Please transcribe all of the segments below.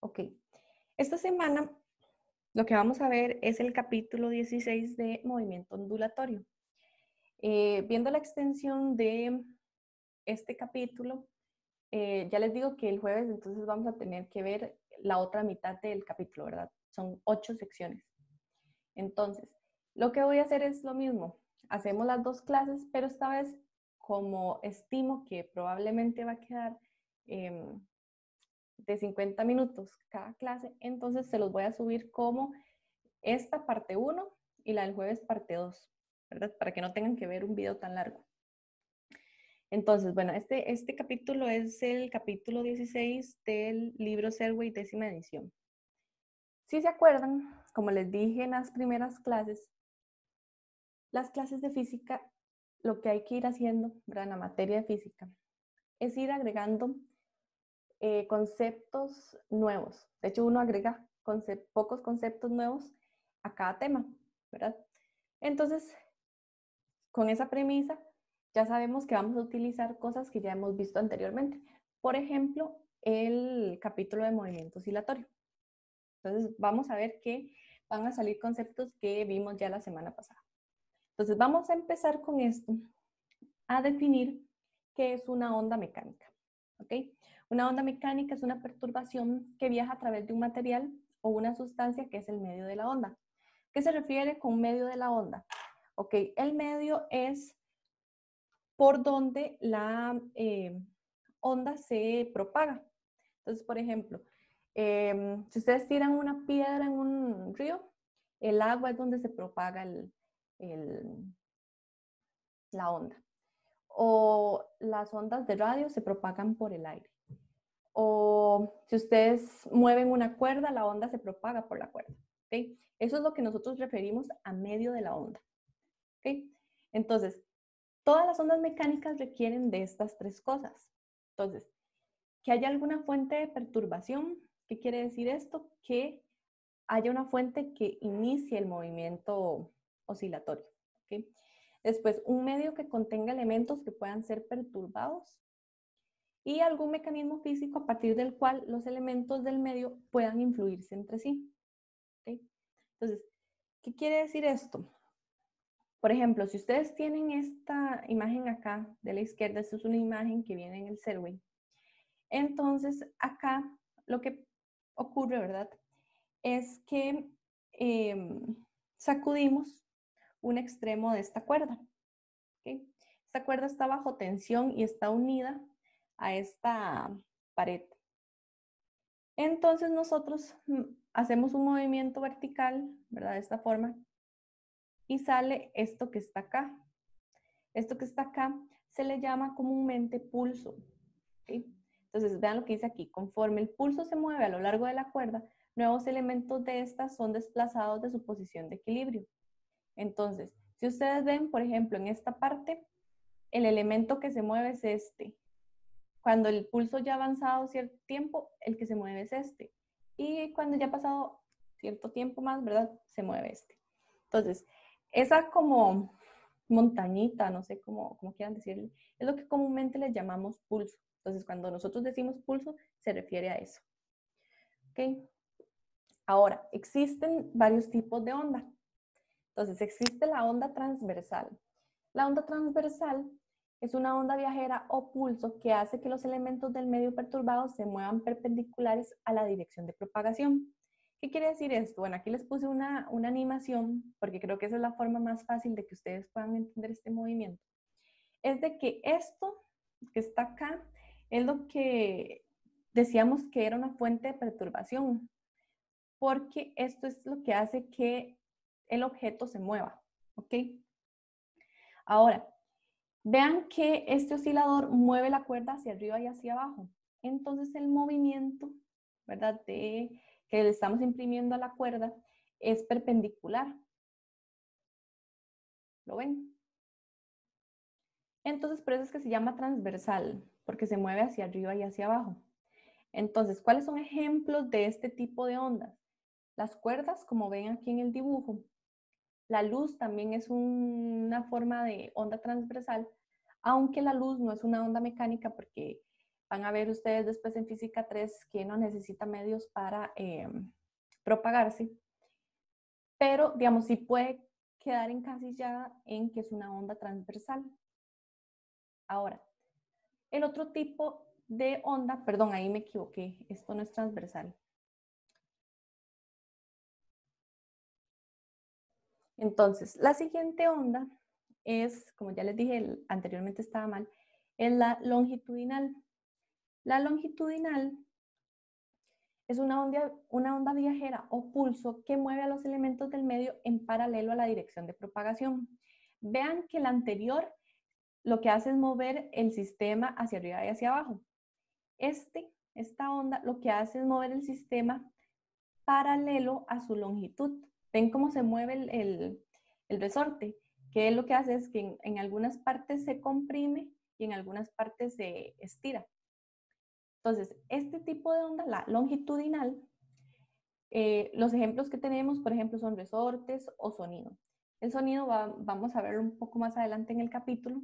Ok, esta semana lo que vamos a ver es el capítulo 16 de movimiento ondulatorio. Viendo la extensión de este capítulo, ya les digo que el jueves entonces vamos a tener que ver la otra mitad del capítulo, ¿verdad? Son 8 secciones. Entonces, lo que voy a hacer es lo mismo. Hacemos las 2 clases, pero esta vez, como estimo que probablemente va a quedar de 50 minutos cada clase, entonces se los voy a subir como esta parte 1 y la del jueves parte 2, ¿verdad? Para que no tengan que ver un video tan largo. Entonces, bueno, este capítulo es el capítulo 16 del libro Serway, 10ª edición. Si se acuerdan, como les dije en las primeras clases, las clases de física, lo que hay que ir haciendo, ¿verdad? En la materia de física, es ir agregando conceptos nuevos. De hecho, uno agrega pocos conceptos nuevos a cada tema, ¿verdad? Entonces, con esa premisa, ya sabemos que vamos a utilizar cosas que ya hemos visto anteriormente. Por ejemplo, el capítulo de movimiento oscilatorio. Entonces, vamos a ver que van a salir conceptos que vimos ya la semana pasada. Entonces, vamos a empezar con esto, a definir qué es una onda mecánica. ¿Ok? Una onda mecánica es una perturbación que viaja a través de un material o una sustancia que es el medio de la onda. ¿Qué se refiere con medio de la onda? Ok, el medio es por donde la onda se propaga. Entonces, por ejemplo, si ustedes tiran una piedra en un río, el agua es donde se propaga la onda. O las ondas de radio se propagan por el aire. O si ustedes mueven una cuerda, la onda se propaga por la cuerda. ¿Okay? Eso es lo que nosotros referimos a medio de la onda. ¿Okay? Entonces, todas las ondas mecánicas requieren de estas 3 cosas. Entonces, que haya alguna fuente de perturbación. ¿Qué quiere decir esto? Que haya una fuente que inicie el movimiento oscilatorio. ¿Okay? Después, un medio que contenga elementos que puedan ser perturbados y algún mecanismo físico a partir del cual los elementos del medio puedan influirse entre sí. ¿Okay? Entonces, ¿qué quiere decir esto? Por ejemplo, si ustedes tienen esta imagen acá de la izquierda, esta es una imagen que viene en el Serway. Entonces, acá lo que ocurre, ¿verdad? Es que sacudimos un extremo de esta cuerda. ¿Okay? Esta cuerda está bajo tensión y está unida a esta pared. Entonces nosotros hacemos un movimiento vertical, ¿verdad? De esta forma. Y sale esto que está acá. Esto que está acá se le llama comúnmente pulso. ¿Okay? Entonces vean lo que dice aquí. Conforme el pulso se mueve a lo largo de la cuerda, nuevos elementos de esta son desplazados de su posición de equilibrio. Entonces, si ustedes ven, por ejemplo, en esta parte, el elemento que se mueve es este. Cuando el pulso ya ha avanzado cierto tiempo, el que se mueve es este. Y cuando ya ha pasado cierto tiempo más, ¿verdad? Se mueve este. Entonces, esa como montañita, no sé cómo quieran decirle, es lo que comúnmente le llamamos pulso. Entonces, cuando nosotros decimos pulso, se refiere a eso. ¿Ok? Ahora, existen varios tipos de onda. Entonces, existe la onda transversal. La onda transversal es una onda viajera o pulso que hace que los elementos del medio perturbado se muevan perpendiculares a la dirección de propagación. ¿Qué quiere decir esto? Bueno, aquí les puse una animación porque creo que esa es la forma más fácil de que ustedes puedan entender este movimiento. Es de que esto que está acá es lo que decíamos que era una fuente de perturbación, porque esto es lo que hace que el objeto se mueva, ¿ok? Ahora, vean que este oscilador mueve la cuerda hacia arriba y hacia abajo. Entonces el movimiento, ¿verdad? Que le estamos imprimiendo a la cuerda es perpendicular. ¿Lo ven? Entonces por eso es que se llama transversal, porque se mueve hacia arriba y hacia abajo. Entonces, ¿cuáles son ejemplos de este tipo de ondas? Las cuerdas, como ven aquí en el dibujo. La luz también es una forma de onda transversal, aunque la luz no es una onda mecánica porque van a ver ustedes después en física 3 que no necesita medios para propagarse, pero digamos, sí puede quedar encasillada en que es una onda transversal. Ahora, el otro tipo de onda, perdón, ahí me equivoqué, esto no es transversal. Entonces, la siguiente onda es, como ya les dije, anteriormente estaba mal, es la longitudinal. La longitudinal es una onda viajera o pulso que mueve a los elementos del medio en paralelo a la dirección de propagación. Vean que la anterior lo que hace es mover el sistema hacia arriba y hacia abajo. Esta onda lo que hace es mover el sistema paralelo a su longitud. ¿Ven cómo se mueve el resorte? Que es lo que hace es que en algunas partes se comprime y en algunas partes se estira. Entonces, este tipo de onda, la longitudinal, los ejemplos que tenemos, por ejemplo, son resortes o sonido. El sonido vamos a verlo un poco más adelante en el capítulo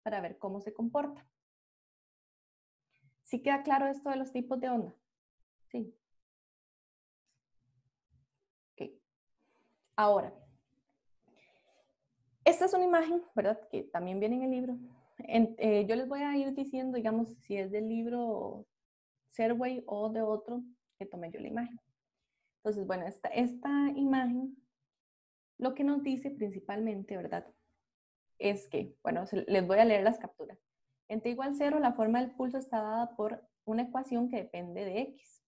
para ver cómo se comporta. ¿Sí queda claro esto de los tipos de onda? Sí. Ok. Ahora, esta es una imagen, ¿verdad? Que también viene en el libro. Yo les voy a ir diciendo, digamos, si es del libro Serway o de otro, que tomé yo la imagen. Entonces, bueno, esta imagen lo que nos dice principalmente, ¿verdad? Es que, bueno, les voy a leer las capturas. En t igual 0, la forma del pulso está dada por una ecuación que depende de x.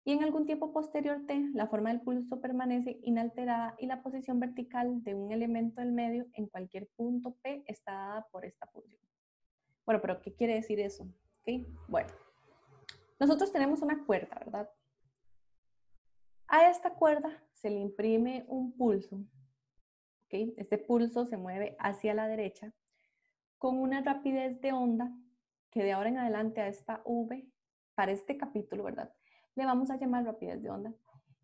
Y en algún tiempo posterior t, la forma del pulso permanece inalterada y la posición vertical de un elemento del medio en cualquier punto p está dada por esta función. Bueno, pero ¿qué quiere decir eso? ¿Okay? Bueno, nosotros tenemos una cuerda, ¿verdad? A esta cuerda se le imprime un pulso. ¿Okay? Este pulso se mueve hacia la derecha con una rapidez de onda que de ahora en adelante a esta v, para este capítulo, ¿verdad? Le vamos a llamar rapidez de onda.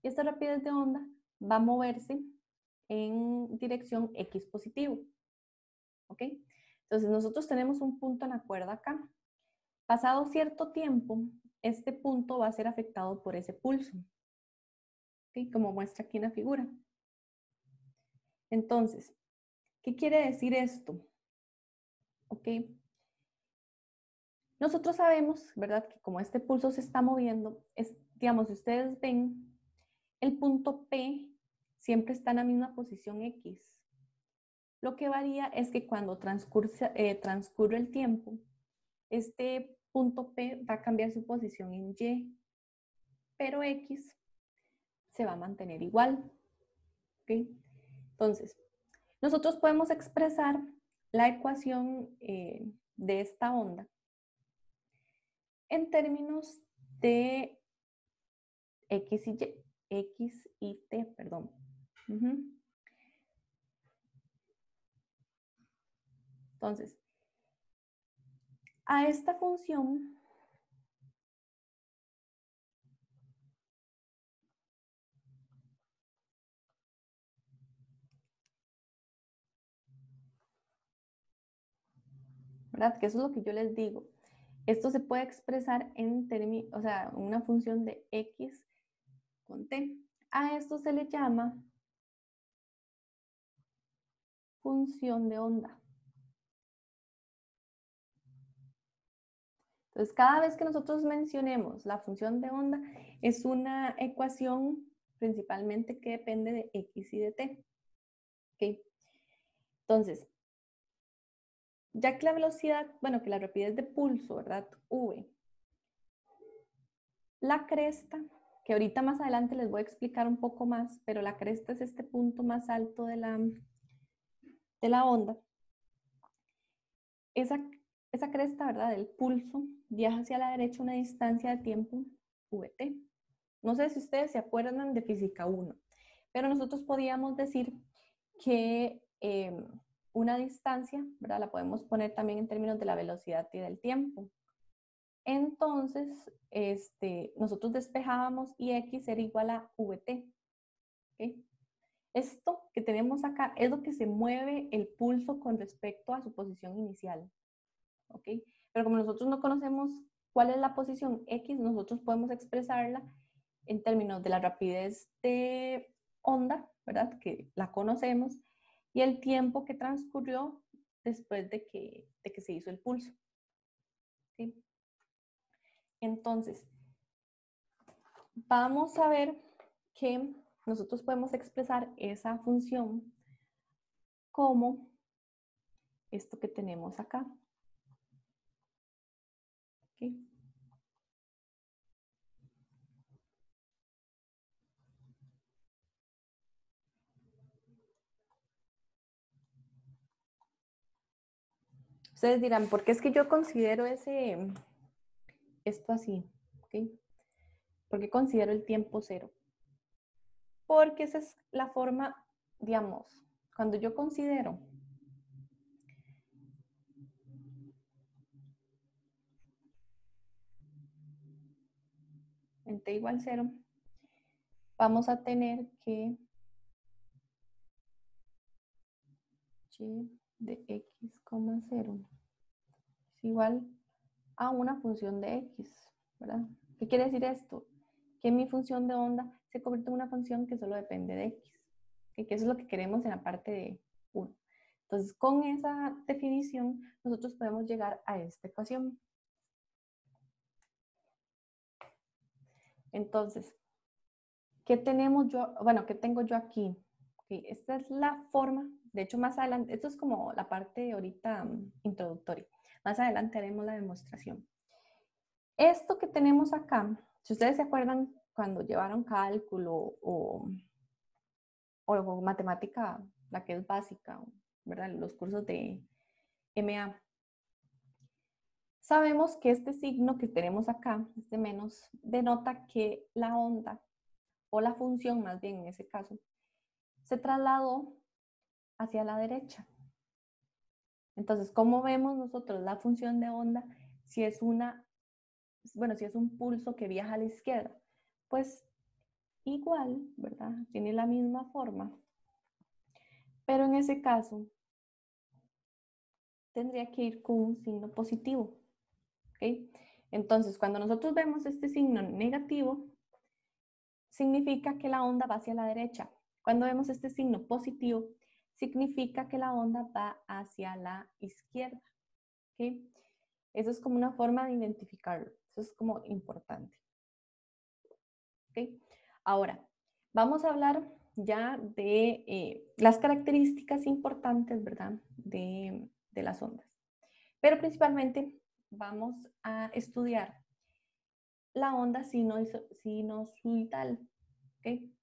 Y esta rapidez de onda va a moverse en dirección x positivo. ¿Ok? Entonces nosotros tenemos un punto en la cuerda acá. Pasado cierto tiempo, este punto va a ser afectado por ese pulso. ¿Ok? Como muestra aquí en la figura. Entonces, ¿qué quiere decir esto? ¿Ok? Nosotros sabemos, ¿verdad? Que como este pulso se está moviendo, digamos, si ustedes ven, el punto P siempre está en la misma posición X. Lo que varía es que cuando transcurre el tiempo, este punto P va a cambiar su posición en Y, pero X se va a mantener igual. ¿Okay? Entonces, nosotros podemos expresar la ecuación de esta onda en términos de X y T, perdón. Entonces, a esta función ¿verdad? Que eso es lo que yo les digo. Esto se puede expresar en términos, o sea, una función de X con T. A esto se le llama función de onda. Entonces, cada vez que nosotros mencionemos la función de onda, es una ecuación principalmente que depende de X y de T. ¿Okay? Entonces, ya que la velocidad, bueno, que la rapidez de pulso, ¿verdad? V, la cresta, que ahorita más adelante les voy a explicar un poco más, pero la cresta es este punto más alto de la onda. Esa cresta, ¿verdad? Del pulso viaja hacia la derecha una distancia de tiempo vt. No sé si ustedes se acuerdan de física 1, pero nosotros podíamos decir que una distancia, ¿verdad? La podemos poner también en términos de la velocidad y del tiempo. Entonces, nosotros despejábamos y x era igual a vt. ¿Okay? Esto que tenemos acá es lo que se mueve el pulso con respecto a su posición inicial. ¿Ok? Pero como nosotros no conocemos cuál es la posición X, nosotros podemos expresarla en términos de la rapidez de onda, ¿verdad? Que la conocemos, y el tiempo que transcurrió después de que se hizo el pulso. ¿Sí? Entonces, vamos a ver que nosotros podemos expresar esa función como esto que tenemos acá. ¿Okay? Ustedes dirán, ¿por qué es que yo considero esto así? ¿Okay? ¿Por qué considero el tiempo cero? Porque esa es la forma, digamos, cuando yo considero en t igual 0, vamos a tener que y de x, 0 es igual a una función de x, ¿verdad? ¿Qué quiere decir esto? Que mi función de onda se convierte en una función que solo depende de x, que eso es lo que queremos en la parte de 1. Entonces, con esa definición, nosotros podemos llegar a esta ecuación. Entonces, ¿qué tenemos yo? Bueno, ¿qué tengo yo aquí? Okay, esta es la forma, de hecho más adelante, esto es como la parte ahorita introductoria. Más adelante haremos la demostración. Esto que tenemos acá, si ustedes se acuerdan cuando llevaron cálculo o matemática, la que es básica, ¿verdad? Los cursos de MA. Sabemos que este signo que tenemos acá, este menos, denota que la onda, o la función más bien en ese caso, se trasladó hacia la derecha. Entonces, ¿cómo vemos nosotros la función de onda si es si es un pulso que viaja a la izquierda? Pues igual, ¿verdad? Tiene la misma forma. Pero en ese caso, tendría que ir con un signo positivo. ¿Ok? Entonces, cuando nosotros vemos este signo negativo, significa que la onda va hacia la derecha. Cuando vemos este signo positivo, significa que la onda va hacia la izquierda. ¿Ok? Eso es como una forma de identificarlo. Eso es como importante. ¿Ok? Ahora, vamos a hablar ya de las características importantes, ¿verdad? De las ondas. Pero principalmente vamos a estudiar la onda sinusoidal. ¿Okay?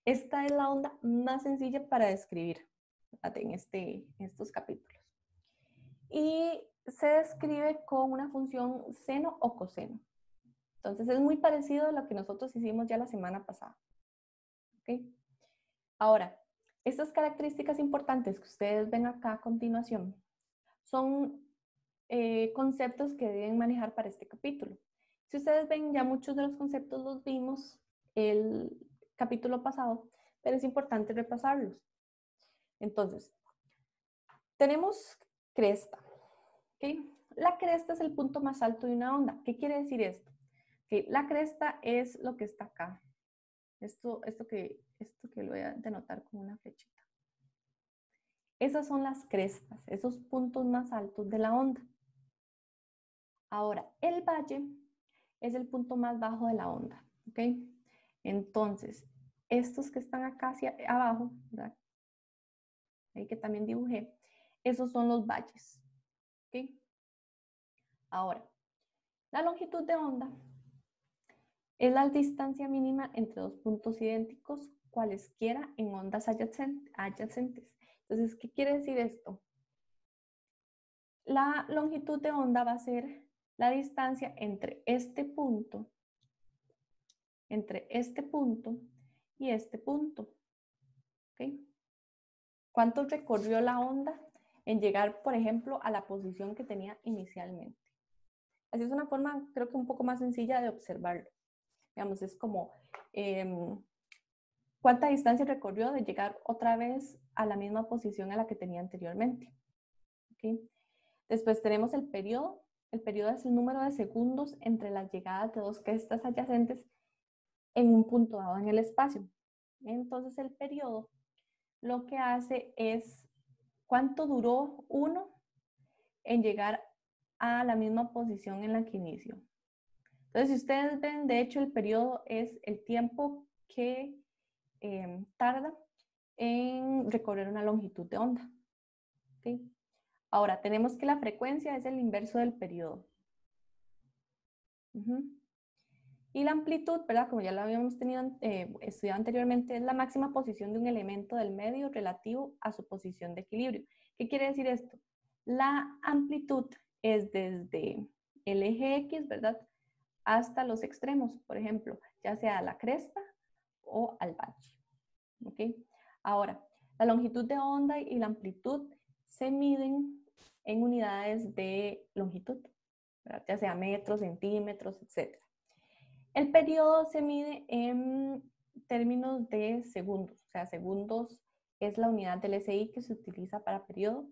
Esta es la onda más sencilla para describir en estos capítulos. Y se describe con una función seno o coseno. Entonces es muy parecido a lo que nosotros hicimos ya la semana pasada. ¿Okay? Ahora, estas características importantes que ustedes ven acá a continuación son conceptos que deben manejar para este capítulo. Si ustedes ven, ya muchos de los conceptos los vimos el capítulo pasado, pero es importante repasarlos. Entonces, tenemos cresta. ¿Okay? La cresta es el punto más alto de una onda. ¿Qué quiere decir esto? Que la cresta es lo que está acá. Esto que lo voy a denotar con una flechita. Esas son las crestas, esos puntos más altos de la onda. Ahora, el valle es el punto más bajo de la onda, ¿ok? Entonces, estos que están acá hacia abajo, ¿verdad? Ahí que también dibujé, esos son los valles, ¿ok? Ahora, la longitud de onda es la distancia mínima entre dos puntos idénticos, cualesquiera en ondas adyacentes. Entonces, ¿qué quiere decir esto? La longitud de onda va a ser la distancia entre este punto y este punto. ¿Okay? ¿Cuánto recorrió la onda en llegar, por ejemplo, a la posición que tenía inicialmente? Así es una forma, creo que un poco más sencilla de observarlo. Digamos, es como cuánta distancia recorrió de llegar otra vez a la misma posición a la que tenía anteriormente. ¿Okay? Después tenemos el periodo. El periodo es el número de segundos entre las llegadas de dos crestas adyacentes en un punto dado en el espacio. Entonces el periodo lo que hace es cuánto duró uno en llegar a la misma posición en la que inició. Entonces, si ustedes ven, de hecho, el periodo es el tiempo que tarda en recorrer una longitud de onda. ¿Okay? Ahora, tenemos que la frecuencia es el inverso del periodo. Y la amplitud, ¿verdad? Como ya lo habíamos estudiado anteriormente, es la máxima posición de un elemento del medio relativo a su posición de equilibrio. ¿Qué quiere decir esto? La amplitud es desde el eje X, ¿verdad? Hasta los extremos, por ejemplo, ya sea a la cresta o al valle. ¿Ok? Ahora, la longitud de onda y la amplitud se miden en unidades de longitud, ¿verdad? Ya sea metros, centímetros, etc. El periodo se mide en términos de segundos, o sea, segundos es la unidad del SI que se utiliza para periodo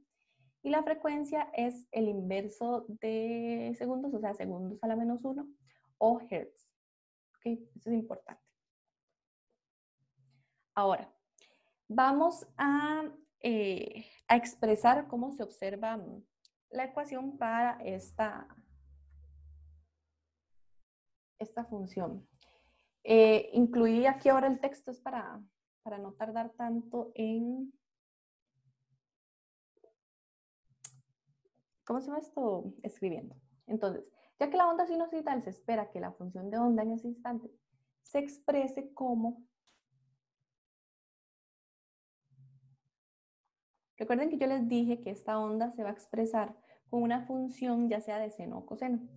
y la frecuencia es el inverso de segundos, o sea, segundos a la menos 1 o hertz. ¿Ok? Eso es importante. Ahora, vamos a expresar cómo se observa la ecuación para esta función. Incluí aquí ahora el texto, es para no tardar tanto en... ¿Cómo se llama esto? Escribiendo. Entonces, ya que la onda sinusoidal se espera que la función de onda en ese instante se exprese como... Recuerden que yo les dije que esta onda se va a expresar con una función ya sea de seno o coseno.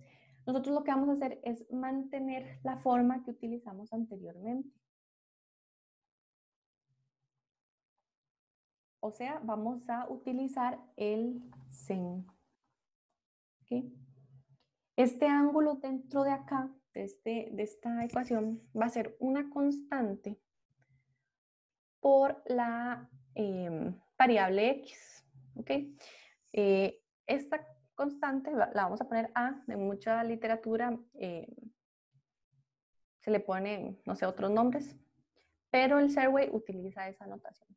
Nosotros lo que vamos a hacer es mantener la forma que utilizamos anteriormente. O sea, vamos a utilizar el sen. ¿Okay? Este ángulo dentro de acá, de esta ecuación, va a ser una constante por la variable x. ¿Okay? Esta constante la vamos a poner A, de mucha literatura se le ponen, no sé, otros nombres, pero el Serway utiliza esa notación.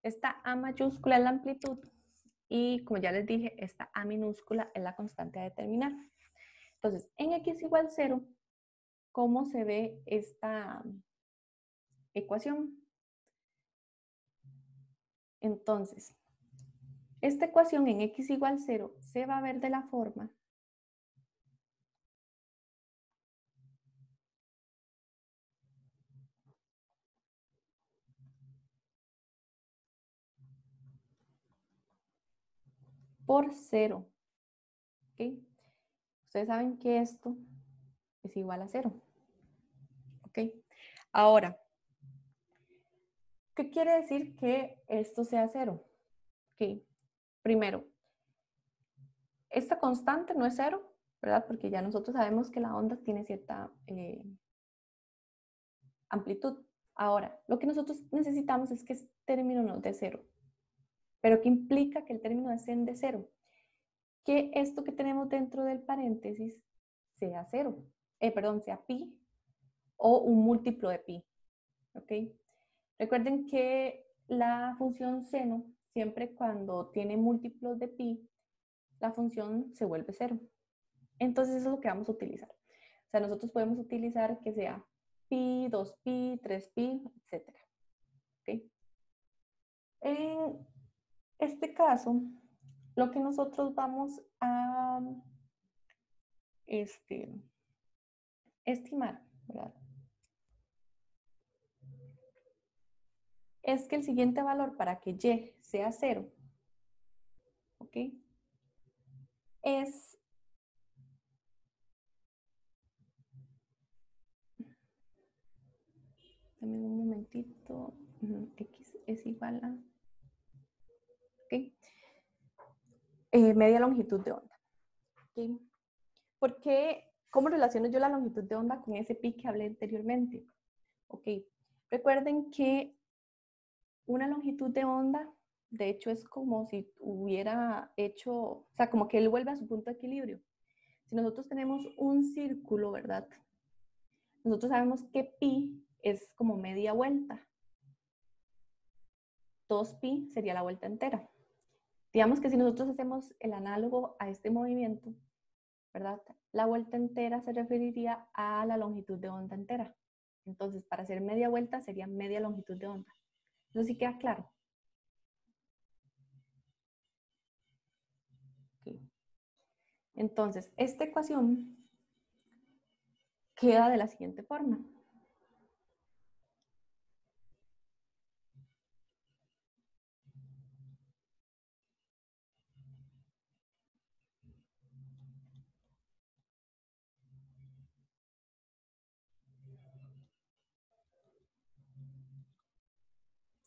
Esta A mayúscula es la amplitud y, como ya les dije, esta A minúscula es la constante a determinar. Entonces, en x igual 0, ¿cómo se ve esta ecuación? Entonces, esta ecuación en x igual 0 se va a ver de la forma por 0. ¿Okay? Ustedes saben que esto es igual a 0. ¿Ok? Ahora, ¿qué quiere decir que esto sea 0? ¿Ok? Primero, esta constante no es 0, ¿verdad? Porque ya nosotros sabemos que la onda tiene cierta amplitud. Ahora, lo que nosotros necesitamos es que este término nos dé 0. ¿Pero qué implica que el término desciende de 0? Que esto que tenemos dentro del paréntesis sea 0. Perdón, sea pi o un múltiplo de pi. ¿Ok? Recuerden que la función seno, siempre cuando tiene múltiplos de pi, la función se vuelve 0. Entonces eso es lo que vamos a utilizar. O sea, nosotros podemos utilizar que sea pi, 2pi, 3pi, etc. ¿Okay? En este caso, lo que nosotros vamos a estimar, ¿verdad? Es que el siguiente valor para que y sea 0, ¿ok? Es dame un momentito. X es igual a... ¿Ok? Media longitud de onda. ¿Ok? ¿Por qué? ¿Cómo relaciono yo la longitud de onda con ese pi que hablé anteriormente? ¿Ok? Recuerden que una longitud de onda, de hecho, es como si hubiera hecho, o sea, como que él vuelve a su punto de equilibrio. si nosotros tenemos un círculo, ¿verdad? Nosotros sabemos que pi es como media vuelta. 2pi sería la vuelta entera. Digamos que si nosotros hacemos el análogo a este movimiento, ¿verdad? La vuelta entera se referiría a la longitud de onda entera. Entonces, para hacer media vuelta sería media longitud de onda. Eso sí queda claro. Okay. Entonces, esta ecuación queda de la siguiente forma.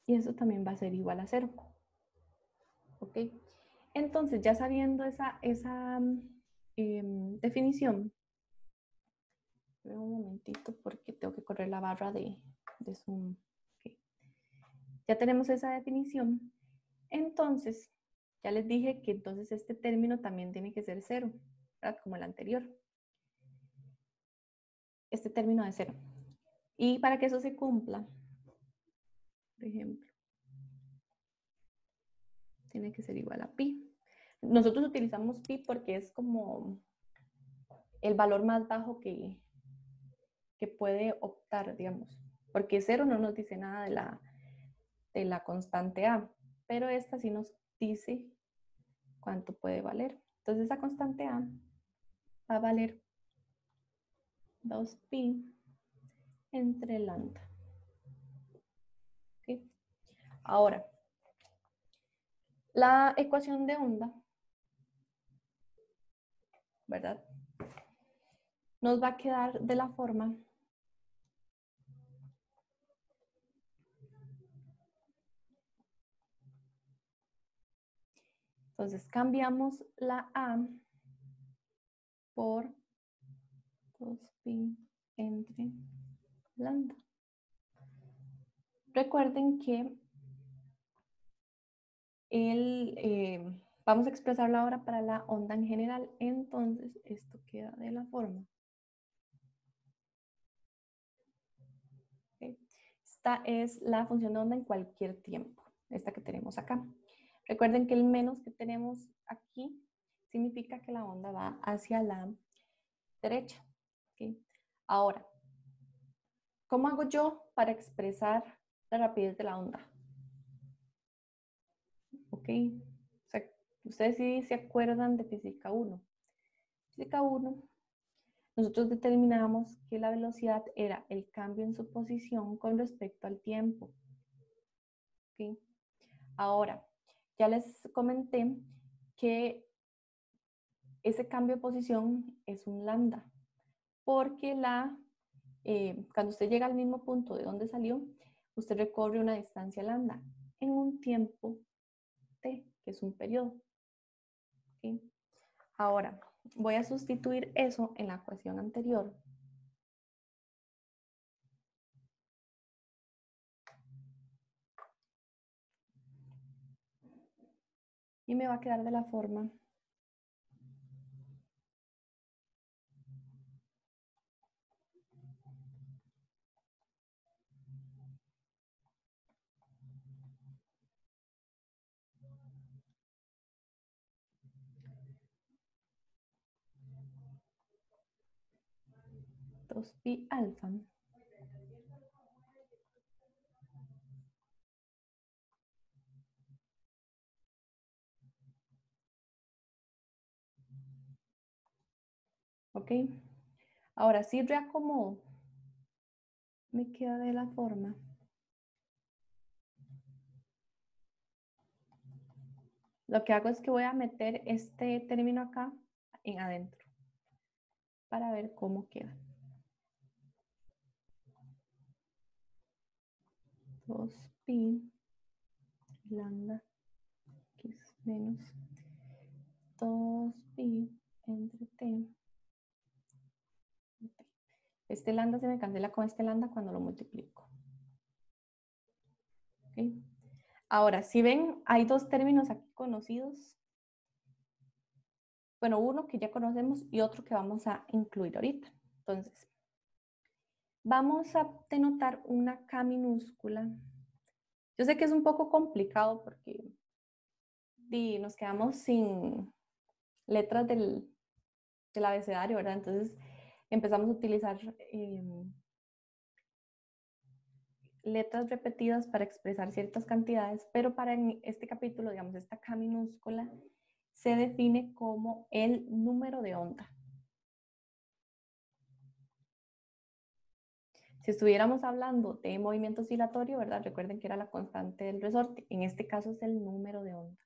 Y eso también va a ser igual a 0. ¿Ok? Entonces, ya sabiendo esa definición, un momentito porque tengo que correr la barra de Zoom. Okay. Ya tenemos esa definición. Entonces, ya les dije que entonces este término también tiene que ser 0, ¿verdad? Como el anterior. Este término de 0. Y para que eso se cumpla, por ejemplo, tiene que ser igual a pi. Nosotros utilizamos pi porque es como el valor más bajo que puede optar, digamos. Porque 0 no nos dice nada de la constante a, pero esta sí nos dice cuánto puede valer. Entonces esa constante a va a valer 2pi entre lambda. ¿Okay? Ahora, la ecuación de onda, ¿verdad? Nos va a quedar de la forma entonces cambiamos la a por 2pi entre lambda. Recuerden que vamos a expresarlo ahora para la onda en general, entonces esto queda de la forma. ¿Okay? Esta es la función de onda en cualquier tiempo, esta que tenemos acá. Recuerden que el menos que tenemos aquí significa que la onda va hacia la derecha. ¿Okay? Ahora, ¿cómo hago yo para expresar la rapidez de la onda? ¿Ok? O sea, ustedes sí se acuerdan de física 1. Física 1, nosotros determinamos que la velocidad era el cambio en su posición con respecto al tiempo. ¿Ok? Ahora, ya les comenté que ese cambio de posición es un lambda, porque cuando usted llega al mismo punto de donde salió, usted recorre una distancia lambda en un tiempo t, que es un periodo. ¿Okay? Ahora, voy a sustituir eso en la ecuación anterior. Y me va a quedar de la forma pi alfa. ¿Ok? Ahora, si reacomodo, me queda de la forma lo que hago es que voy a meter este término acá en adentro para ver cómo queda. 2pi lambda x menos 2pi entre t. Este lambda se me cancela con este lambda cuando lo multiplico. ¿Okay? Ahora, si ven, hay dos términos aquí conocidos Bueno, uno que ya conocemos y otro que vamos a incluir ahorita. Entonces, vamos a denotar una K minúscula. Yo sé que es un poco complicado porque nos quedamos sin letras del abecedario, ¿verdad? Entonces empezamos a utilizar letras repetidas para expresar ciertas cantidades, pero para este capítulo, digamos, esta K minúscula se define como el número de onda. Si estuviéramos hablando de movimiento oscilatorio, ¿verdad? Recuerden que era la constante del resorte. En este caso es el número de onda.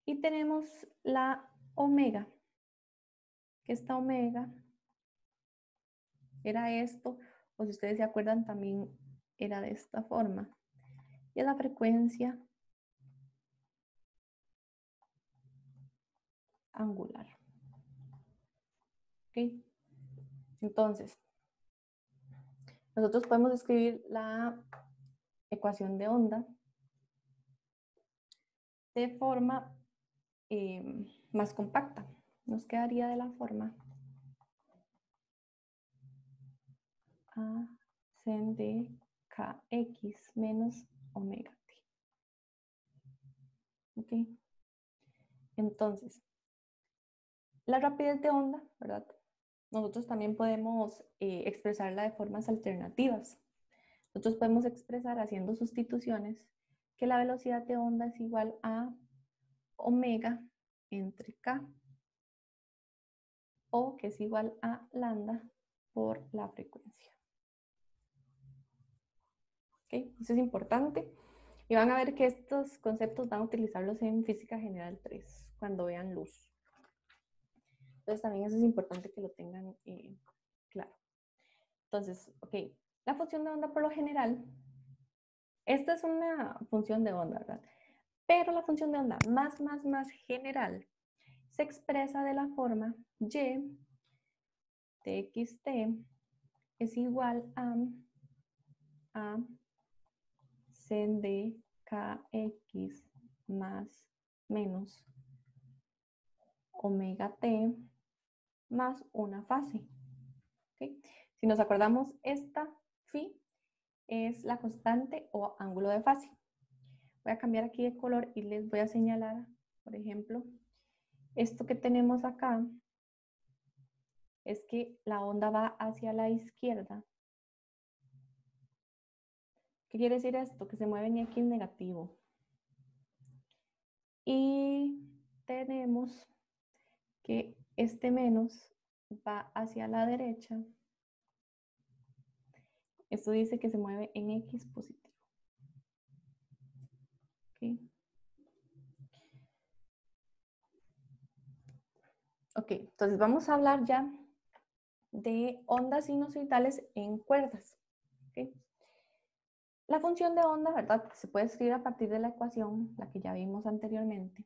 Y tenemos la omega, que esta omega era esto, o si ustedes se acuerdan también era de esta forma. Y es la frecuencia angular. ¿Ok? Entonces, nosotros podemos escribir la ecuación de onda de forma más compacta. Nos quedaría de la forma A sen de kx menos omega t. ¿Ok? Entonces, la rapidez de onda, ¿verdad? Nosotros también podemos expresarla de formas alternativas. Nosotros podemos expresar haciendo sustituciones que la velocidad de onda es igual a omega entre k, o que es igual a lambda por la frecuencia. ¿Okay? Eso es importante. Y van a ver que estos conceptos van a utilizarlos en Física General 3, cuando vean luz. Entonces también eso es importante que lo tengan claro. Entonces, ok, la función de onda por lo general, esta es una función de onda, ¿verdad? Pero la función de onda más general se expresa de la forma y de xt es igual a sen de kx más menos omega t más una fase. ¿Okay? Si nos acordamos, esta phi es la constante o ángulo de fase. Voy a cambiar aquí de color y les voy a señalar, por ejemplo, esto que tenemos acá es que la onda va hacia la izquierda. ¿Qué quiere decir esto? Que se mueve en X negativo. Y tenemos que este menos va hacia la derecha. Esto dice que se mueve en X positivo. ¿Okay? Ok, entonces vamos a hablar ya de ondas sinusoidales en cuerdas. ¿Okay? La función de onda, ¿verdad? Se puede escribir a partir de la ecuación, la que ya vimos anteriormente.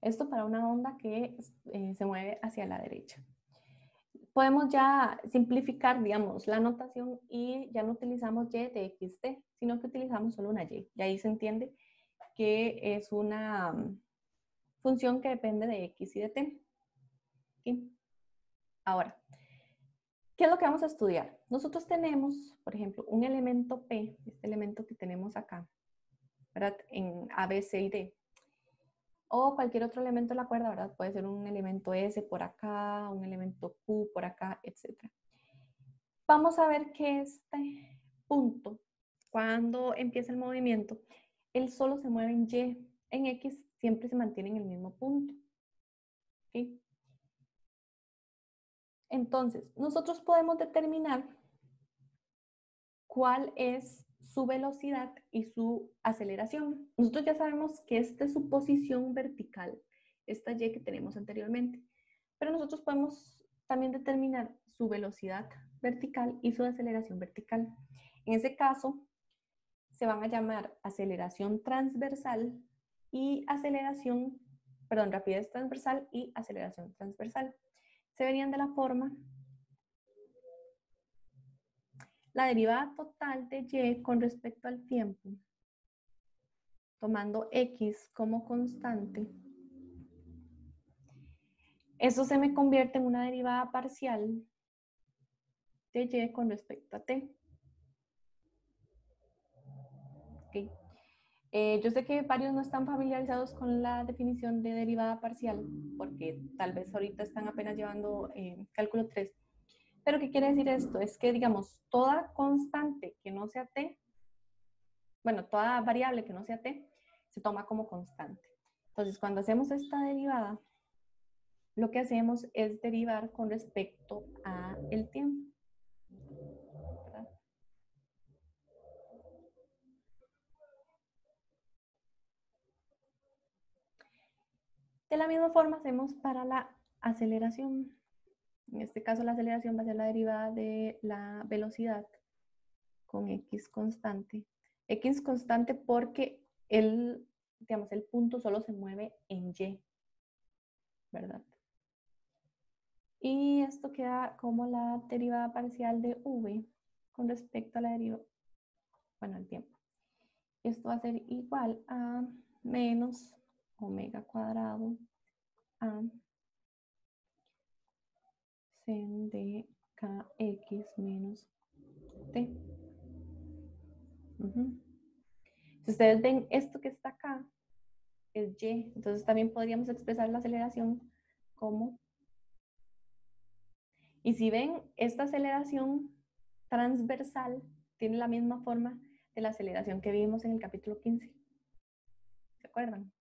Esto para una onda que se mueve hacia la derecha. Podemos ya simplificar, digamos, la notación y ya no utilizamos y de xt, sino que utilizamos solo una y. Y ahí se entiende que es una función que depende de x y de t. ¿Okay? Ahora, ¿qué es lo que vamos a estudiar? Nosotros tenemos, por ejemplo, un elemento P, este elemento que tenemos acá, ¿verdad? En A, B, C y D. O cualquier otro elemento de la cuerda, ¿verdad? Puede ser un elemento S por acá, un elemento Q por acá, etc. Vamos a ver que este punto, cuando empieza el movimiento, él solo se mueve en Y. En X siempre se mantiene en el mismo punto. ¿Okay? Entonces, nosotros podemos determinar cuál es su velocidad y su aceleración. Nosotros ya sabemos que esta es su posición vertical, esta Y que tenemos anteriormente, pero nosotros podemos también determinar su velocidad vertical y su aceleración vertical. En ese caso, se van a llamar aceleración transversal y rapidez transversal y aceleración transversal. se verían de la forma: la derivada total de y con respecto al tiempo, tomando x como constante, eso se me convierte en una derivada parcial de y con respecto a t. ¿Okay? Yo sé que varios no están familiarizados con la definición de derivada parcial, porque tal vez ahorita están apenas llevando cálculo 3. Pero ¿qué quiere decir esto? Es que, digamos, toda constante que no sea t, bueno, toda variable que no sea t, se toma como constante. Entonces, cuando hacemos esta derivada, lo que hacemos es derivar con respecto a el tiempo, ¿verdad? De la misma forma hacemos para la aceleración. En este caso la aceleración va a ser la derivada de la velocidad con x constante. X constante porque digamos, el punto solo se mueve en y, ¿verdad? Y esto queda como la derivada parcial de v con respecto a la derivada, bueno, al tiempo. Esto va a ser igual a menos omega cuadrado a sen de kx menos t. Si ustedes ven esto que está acá, es y. Entonces también podríamos expresar la aceleración como... Y si ven, esta aceleración transversal tiene la misma forma de la aceleración que vimos en el capítulo 15. ¿Se acuerdan?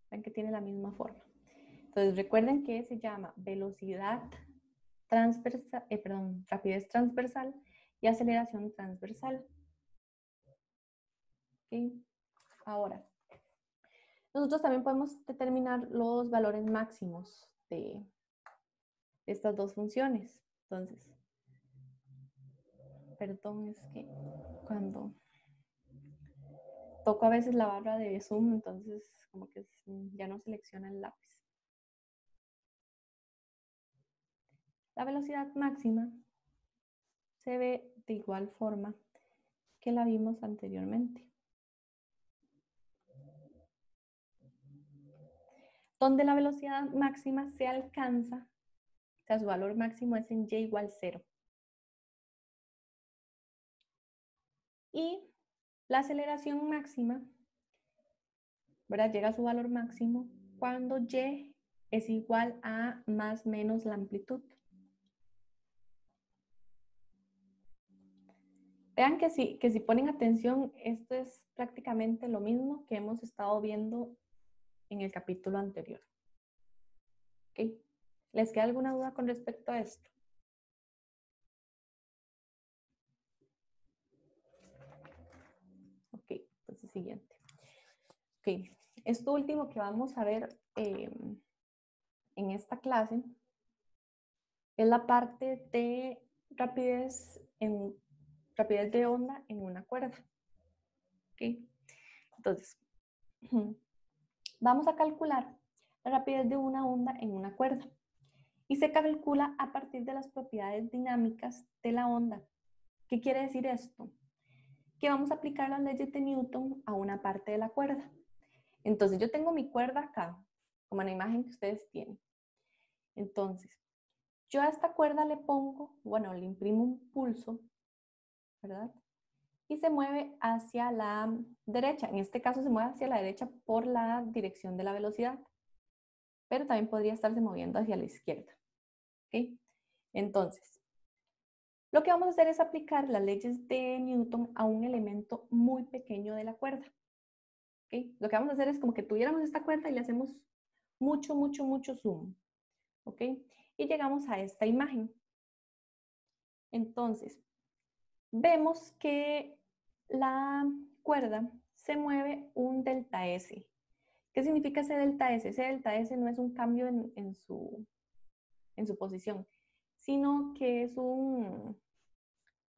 Ven que tiene la misma forma. Entonces recuerden que se llama velocidad transversal, rapidez transversal y aceleración transversal. ¿Okay? Ahora, nosotros también podemos determinar los valores máximos de estas dos funciones. Entonces, perdón, es que cuando toco a veces la barra de zoom, entonces como que ya no selecciona el lápiz. La velocidad máxima se ve de igual forma que la vimos anteriormente. Donde la velocidad máxima se alcanza, o sea, su valor máximo es en y igual 0. Y la aceleración máxima, ¿verdad? Llega a su valor máximo cuando y es igual a más menos la amplitud. Vean que si ponen atención, esto es prácticamente lo mismo que hemos estado viendo en el capítulo anterior. ¿Ok? ¿Les queda alguna duda con respecto a esto? Ok, entonces siguiente. Ok, esto último que vamos a ver en esta clase es la parte de rapidez de onda en una cuerda. ¿Ok? Entonces, vamos a calcular la rapidez de una onda en una cuerda. Y se calcula a partir de las propiedades dinámicas de la onda. ¿Qué quiere decir esto? Que vamos a aplicar las leyes de Newton a una parte de la cuerda. Entonces, yo tengo mi cuerda acá, como en la imagen que ustedes tienen. Entonces, yo a esta cuerda le pongo, bueno, le imprimo un pulso, ¿verdad? Y se mueve hacia la derecha. En este caso se mueve hacia la derecha por la dirección de la velocidad. Pero también podría estarse moviendo hacia la izquierda. ¿Ok? Entonces, lo que vamos a hacer es aplicar las leyes de Newton a un elemento muy pequeño de la cuerda. ¿Okay? Lo que vamos a hacer es como que tuviéramos esta cuerda y le hacemos mucho, mucho, mucho zoom. ¿Ok? Y llegamos a esta imagen. Entonces, vemos que la cuerda se mueve un delta S. ¿Qué significa ese delta S? Ese delta S no es un cambio en su posición, sino que es una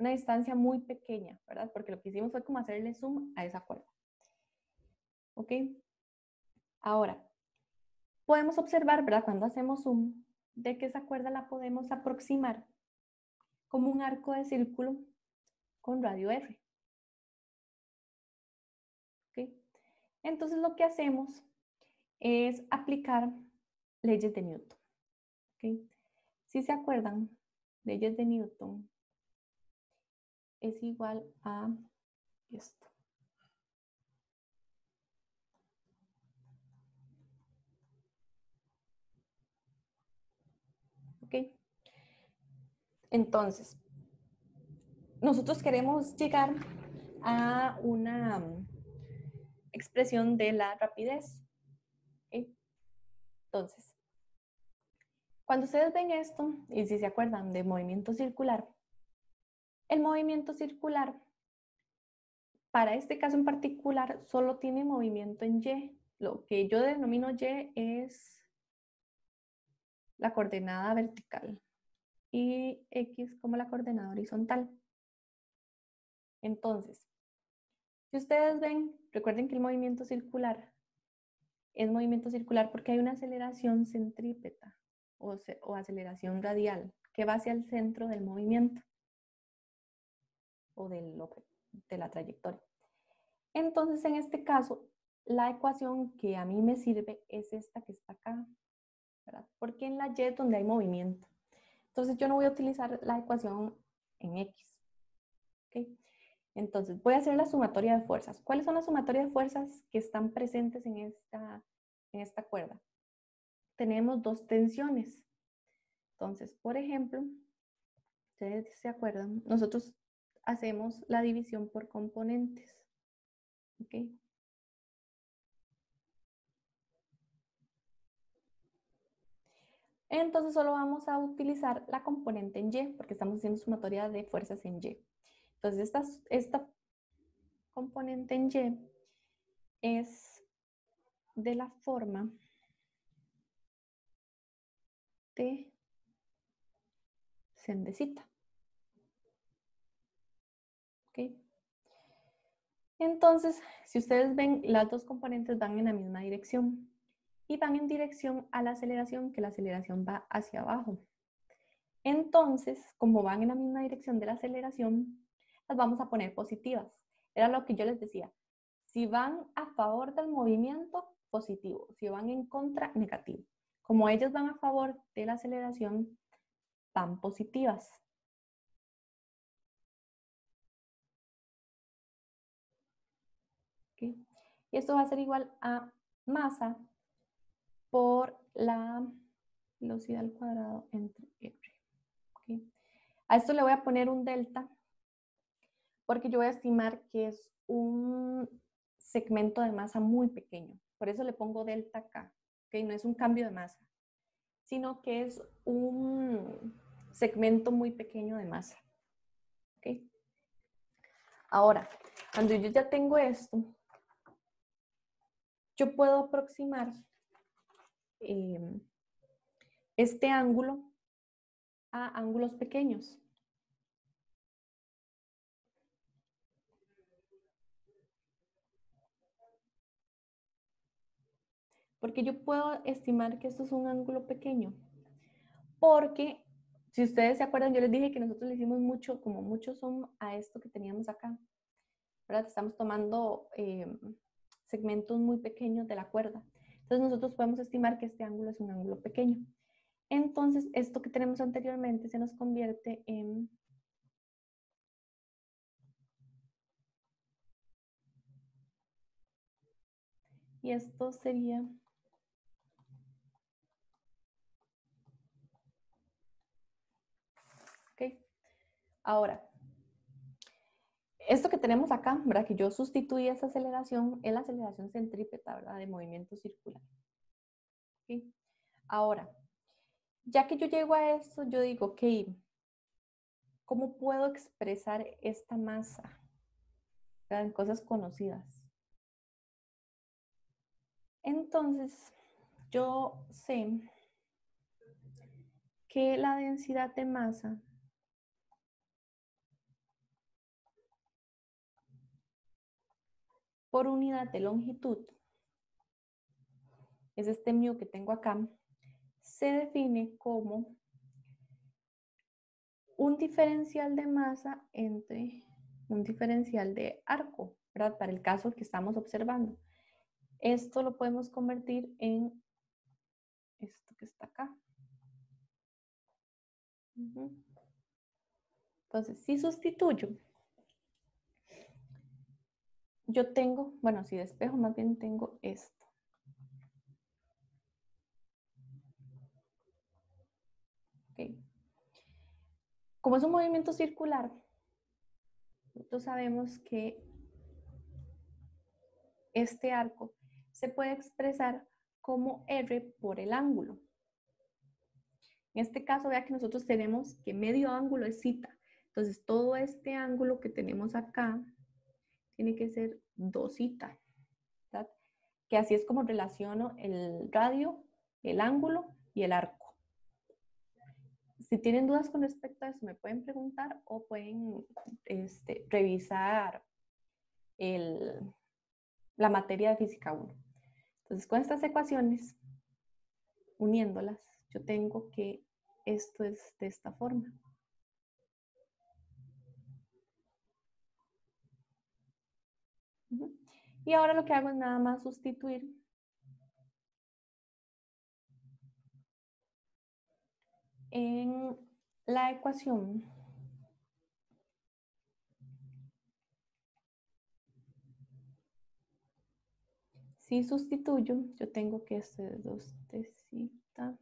distancia muy pequeña, ¿verdad? Porque lo que hicimos fue como hacerle zoom a esa cuerda. ¿Ok? Ahora, podemos observar, ¿verdad? Cuando hacemos zoom, de que esa cuerda la podemos aproximar como un arco de círculo con radio R. ¿Okay? Entonces lo que hacemos es aplicar leyes de Newton. ¿Okay? Si se acuerdan, leyes de Newton es igual a esto. ¿Okay? Entonces, nosotros queremos llegar a una expresión de la rapidez. ¿Okay? Entonces, cuando ustedes ven esto, y si se acuerdan de movimiento circular, el movimiento circular, para este caso en particular, solo tiene movimiento en Y. Lo que yo denomino Y es la coordenada vertical y X como la coordenada horizontal. Entonces, si ustedes ven, recuerden que el movimiento circular es movimiento circular porque hay una aceleración centrípeta o aceleración radial que va hacia el centro del movimiento o de la trayectoria. Entonces, en este caso, la ecuación que a mí me sirve es esta que está acá, ¿verdad? Porque en la Y es donde hay movimiento. Entonces, yo no voy a utilizar la ecuación en X. ¿Okay? Entonces, voy a hacer la sumatoria de fuerzas. ¿Cuáles son las sumatorias de fuerzas que están presentes en esta cuerda? Tenemos dos tensiones. Entonces, por ejemplo, ustedes se acuerdan, nosotros hacemos la división por componentes. ¿Ok? Entonces solo vamos a utilizar la componente en Y, porque estamos haciendo sumatoria de fuerzas en Y. Entonces esta componente en Y es de la forma de sendecita. ¿Ok? Entonces, si ustedes ven, las dos componentes van en la misma dirección y van en dirección a la aceleración, que la aceleración va hacia abajo. Entonces, como van en la misma dirección de la aceleración, las vamos a poner positivas. Era lo que yo les decía. Si van a favor del movimiento, positivo. Si van en contra, negativo. Como ellas van a favor de la aceleración, van positivas. ¿Okay? Y esto va a ser igual a masa por la velocidad al cuadrado entre R. ¿Okay? A esto le voy a poner un delta porque yo voy a estimar que es un segmento de masa muy pequeño. Por eso le pongo delta acá. ¿Okay? No es un cambio de masa, sino que es un segmento muy pequeño de masa. ¿Okay? Ahora, cuando yo ya tengo esto, yo puedo aproximar este ángulo a ángulos pequeños. Porque yo puedo estimar que esto es un ángulo pequeño. Porque, si ustedes se acuerdan, yo les dije que nosotros le hicimos mucho, como mucho zoom a esto que teníamos acá. ¿Verdad? Estamos tomando segmentos muy pequeños de la cuerda. Entonces nosotros podemos estimar que este ángulo es un ángulo pequeño. Entonces, esto que tenemos anteriormente se nos convierte en y esto sería ¿ok? Ahora, esto que tenemos acá, ¿verdad? Que yo sustituí esa aceleración, es la aceleración centrípeta, ¿verdad? De movimiento circular. ¿Ok? Ahora, ya que yo llego a esto, yo digo, ok, ¿cómo puedo expresar esta masa? ¿Verdad? En cosas conocidas. Entonces, yo sé que la densidad de masa por unidad de longitud es este mu que tengo acá, se define como un diferencial de masa entre un diferencial de arco, ¿verdad? Para el caso que estamos observando. Esto lo podemos convertir en esto que está acá. Entonces, si sustituyo, yo tengo, bueno, si despejo, más bien tengo esto. Okay. Como es un movimiento circular, nosotros sabemos que este arco se puede expresar como R por el ángulo. En este caso, vea que nosotros tenemos que medio ángulo es θ. Entonces, todo este ángulo que tenemos acá tiene que ser 2θ, ¿verdad? Que así es como relaciono el radio, el ángulo y el arco. Si tienen dudas con respecto a eso, me pueden preguntar o pueden revisar la materia de física 1. Entonces, con estas ecuaciones, uniéndolas, yo tengo que esto es de esta forma. Y ahora lo que hago es nada más sustituir en la ecuación si sustituyo, yo tengo que esto es 2θ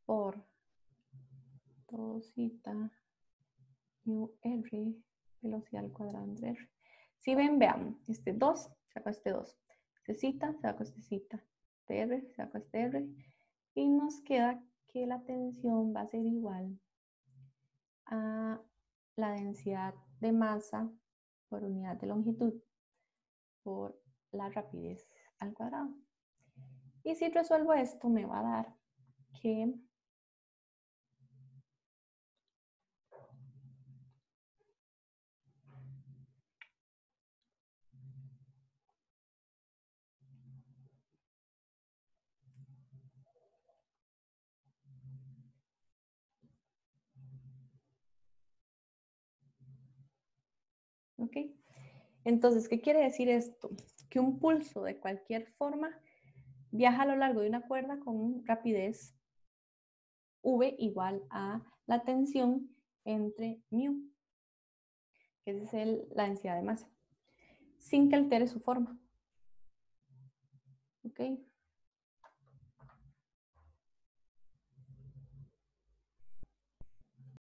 por 2θ mu r, velocidad al cuadrado entre r. Si ven, vean, este 2 saco este 2, este θ saco este θ, este r saco este r, y nos queda que la tensión va a ser igual a la densidad de masa por unidad de longitud por la rapidez al cuadrado. Y si resuelvo esto, me va a dar que ¿ok? Entonces, ¿qué quiere decir esto? Que un pulso de cualquier forma viaja a lo largo de una cuerda con rapidez V igual a la tensión entre mu, que es la densidad de masa, sin que altere su forma. ¿Ok?